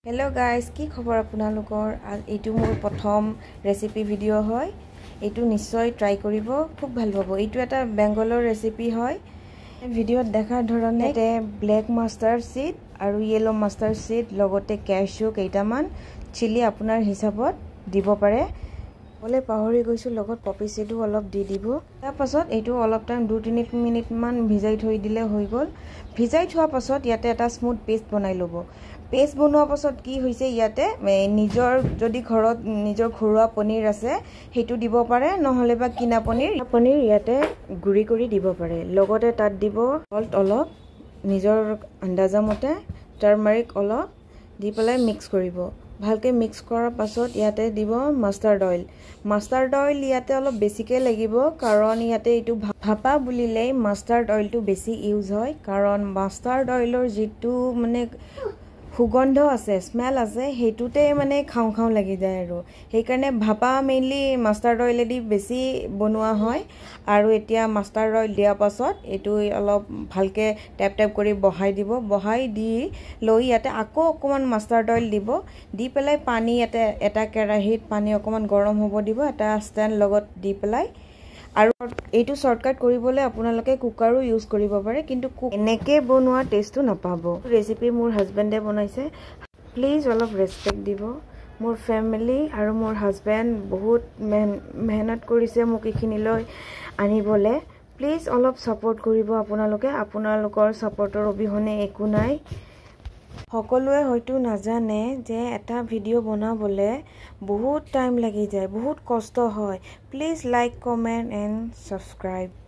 hello guys की खबर আপোনালোকৰ এইটো মোৰ প্ৰথম ৰেচিপি ভিডিও হয় এইটো নিশ্চয় ট্ৰাই কৰিব খুব ভাল পাব এইটো এটা বেংগলৰ ৰেচিপি হয় ভিডিওত দেখা ধৰণে এতে ব্ল্যাক মাষ্টাৰ্ড সিড আৰু ইয়েলো মাষ্টাৰ্ড সিড লগতে ক্যাশু কেইটামান চিলি আপোনাৰ হিচাপত দিব পাৰে বলে পাহৰি গৈছো লগত পপি সিডো অলপ দি দিব তাৰ পাছত এইটো অলপ টাইম 2-3 মিনিট মান ভিজাই থৈ দিলে হৈ গল ভিজাই থোৱা পাছত ইয়াতে এটা স্মুথ পেষ্ট বনাই লব পেষ্ট বনোৱা পাছত কি হৈছে ইয়াতে নিজৰ যদি ঘৰত নিজৰ ঘৰুৱা পনীৰ আছে হেতু দিব পাৰে নহলে বা কিনা পনীৰ ইয়াতে গুৰি কৰি দিব পাৰে লগতে তাত দিব সল্ট অলপ নিজৰ আন্দাজা মতে টাৰ্মাৰিক অলপ দি পেলাই মিক্স কৰিব ভালকে মিক্স কৰাৰ পাছত ইয়াতে দিব মাষ্টাৰ্ড অইল ইয়াতে অলপ বেছিকে লাগিব কাৰণ ইয়াতে এইটো ভাপা বুলিলে মাষ্টাৰ্ড অইলটো বেছি ইউজ হয় কাৰণ মাষ্টাৰ্ড অইলৰ যেটো মানে সুগন্ধ আছে স্মেল আছে হেতুতে মানে খাও লাগি যায় আৰু সেই কাৰণে ভাপা মেইনলি মাষ্টাৰ্ড অইলেদি বেছি বনোৱা হয় আৰু এতিয়া মাষ্টাৰ্ড অইল দিয়া পাছত এটো অলপ ভালকে টেপ কৰি বহাই দি লৈ ইয়াতে আকৌ অকমান মাষ্টাৰ্ড অইল দিব দি পেলাই পানী এটা কেৰাহীত পানী অকমান গৰম হ'ব দিব এটা ষ্টেণ্ড লগত দি পেলাই আৰু এইটো শৰ্টকাট কৰিবলৈ আপোনালোকে কুকাৰো ইউজ কৰিব পাৰে কিন্তু এনেকে বনোৱা টেষ্টটো নাপাব ৰেচিপি মোৰ হাজবেণ্ডে বনাইছে প্লিজ অলপ ৰেসপেক্ট দিব মোৰ ফ্যামিলি আৰু মোৰ হাজবেণ্ড বহুত মেহনত কৰিছে মোক ইখিনিলৈ আনিবলে প্লিজ অলপ সাপোৰ্ট কৰিব আপোনালোকৰ সাপোৰ্টৰ অবিহনে একো নাই সকলোৱে হয়তো নাজানে যে এটা ভিডিও বনাবলে বহুত টাইম লাগি যায় বহুত কষ্ট হয় please like comment and subscribe